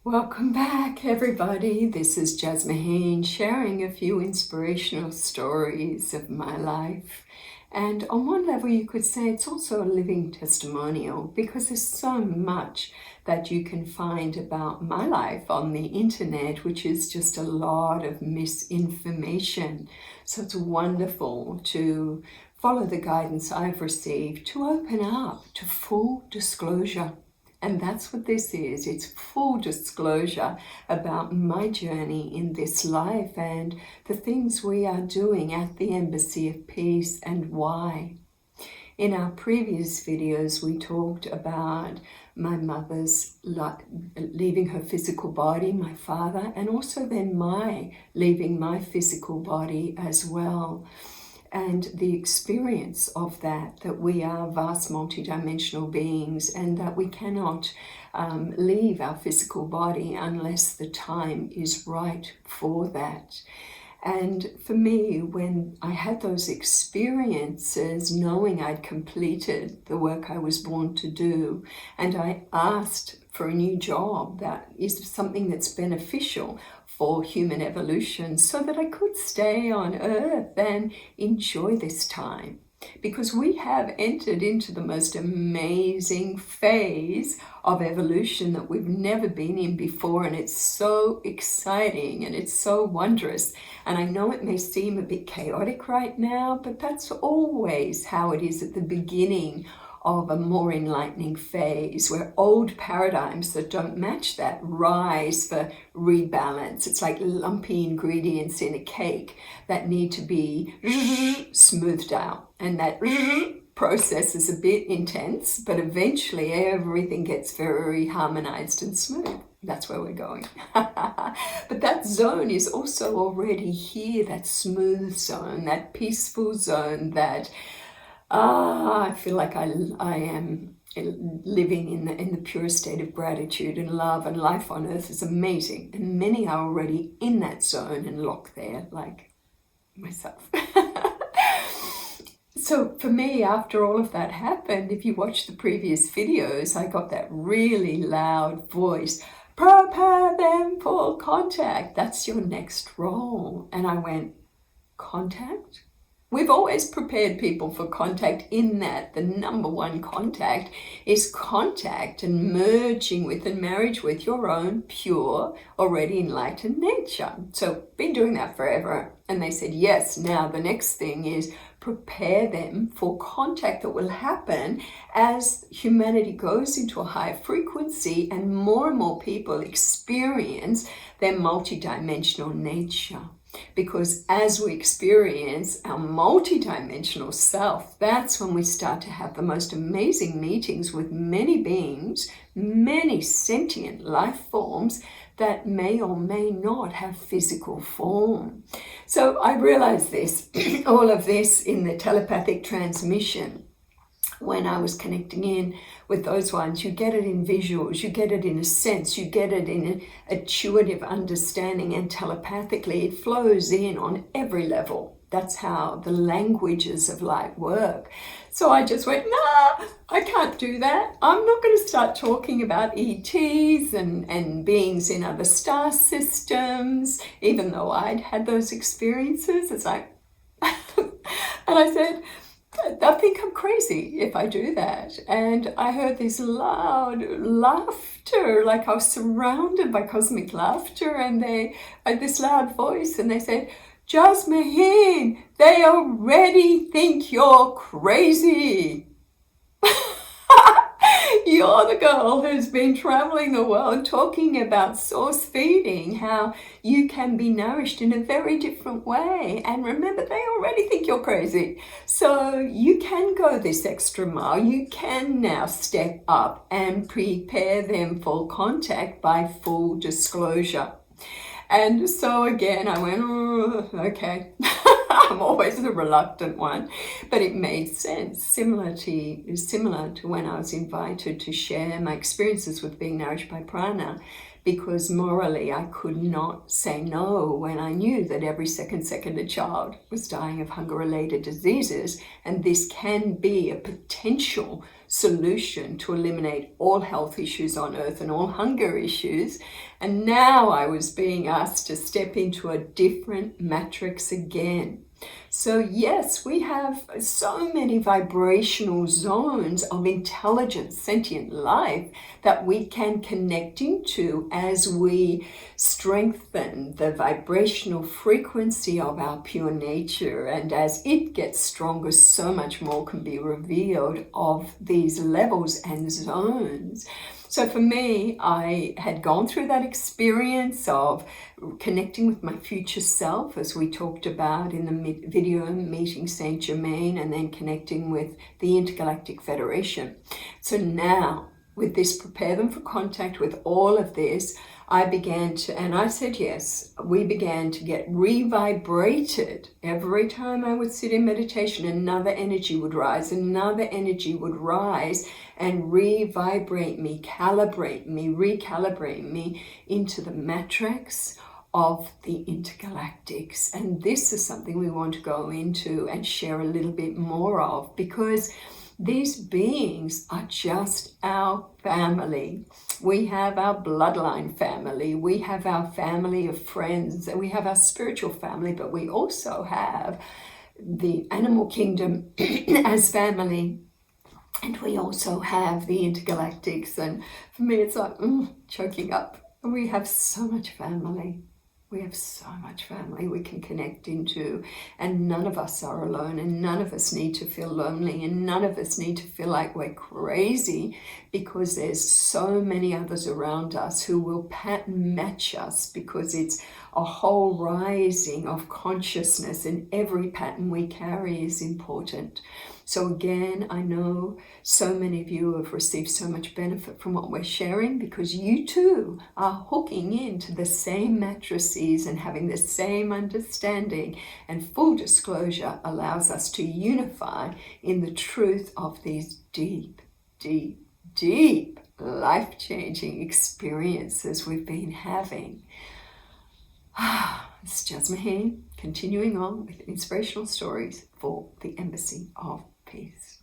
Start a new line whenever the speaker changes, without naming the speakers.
Welcome back, everybody. This is Jas Maheen sharing a few inspirational stories of my life. And on one level, you could say it's also a living testimonial because there's so much that you can find about my life on the internet, which is just a lot of misinformation. So it's wonderful to follow the guidance I've received to open up to full disclosure. And that's what this is. It's full disclosure about my journey in this life and the things we are doing at the Embassy of Peace and why. In our previous videos, we talked about my mother's leaving her physical body, my father, and also then my leaving my physical body as well. And the experience of that we are vast multidimensional beings and that we cannot leave our physical body unless the time is right for that. And for me, when I had those experiences, knowing I'd completed the work I was born to do, and I asked for a new job that is something that's beneficial for human evolution so that I could stay on Earth and enjoy this time. Because we have entered into the most amazing phase of evolution that we've never been in before, and it's so exciting and it's so wondrous. And I know it may seem a bit chaotic right now, but that's always how it is at the beginning of a more enlightening phase, where old paradigms that don't match that rise for rebalance. It's like lumpy ingredients in a cake that need to be smoothed out, and that process is a bit intense, but eventually everything gets very harmonized and smooth. That's where we're going. But that zone is also already here, that smooth zone, that peaceful zone, that I feel like I am living in the purest state of gratitude and love, and life on earth is amazing. And many are already in that zone and locked there, like myself. So for me, after all of that happened, if you watch the previous videos, I got that really loud voice, prepare them for contact. That's your next role. And I went, contact? We've always prepared people for contact, in that the number one contact is contact and merging with and marriage with your own pure, already enlightened nature. So been doing that forever. And they said, yes, now the next thing is prepare them for contact that will happen as humanity goes into a higher frequency and more people experience their multidimensional nature. Because as we experience our multidimensional self, that's when we start to have the most amazing meetings with many beings, many sentient life forms that may or may not have physical form. So I realized this, all of this in the telepathic transmission. When I was connecting in with those ones, you get it in visuals, you get it in a sense, you get it in an intuitive understanding, and telepathically it flows in on every level. That's how the languages of light work. So I just went, nah, I can't do that. I'm not going to start talking about ETs and beings in other star systems, even though I'd had those experiences. It's like, and I said, I think I'm crazy if I do that. And I heard this loud laughter, like I was surrounded by cosmic laughter, and they had this loud voice, and they said, Jas Maheen, they already think you're crazy. You're the girl who's been traveling the world talking about source feeding, how you can be nourished in a very different way. And remember, they already think you're crazy. So you can go this extra mile. You can now step up and prepare them for contact by full disclosure. And so again, I went, oh, okay. I'm always the reluctant one, but it made sense. Similar to when I was invited to share my experiences with being nourished by prana, because morally I could not say no when I knew that every second a child was dying of hunger-related diseases, and this can be a potential solution to eliminate all health issues on earth and all hunger issues. And now I was being asked to step into a different matrix again. So yes, we have so many vibrational zones of intelligent, sentient life that we can connect into as we strengthen the vibrational frequency of our pure nature. And as it gets stronger, so much more can be revealed of these levels and zones. So for me, I had gone through that experience of connecting with my future self, as we talked about in the video Meeting Saint Germain, and then connecting with the Intergalactic Federation. So now, with this Prepare Them for Contact, with all of this, I began to, and I said yes, we began to get revibrated. Every time I would sit in meditation, another energy would rise, another energy would rise and revibrate me, calibrate me, recalibrate me into the matrix of the intergalactics. And this is something we want to go into and share a little bit more of, because these beings are just our family. We have our bloodline family, we have our family of friends, and we have our spiritual family, but we also have the animal kingdom as family, and we also have the intergalactics. And for me, it's like choking up. We have so much family. We have so much family we can connect into, and none of us are alone, and none of us need to feel lonely, and none of us need to feel like we're crazy, because there's so many others around us who will pattern match us, because it's a whole rising of consciousness, and every pattern we carry is important. So again, I know so many of you have received so much benefit from what we're sharing, because you too are hooking into the same matrices and having the same understanding. And full disclosure allows us to unify in the truth of these deep, deep, deep life-changing experiences we've been having. It's Jaz Maheen, continuing on with inspirational stories for the Embassy of Peace.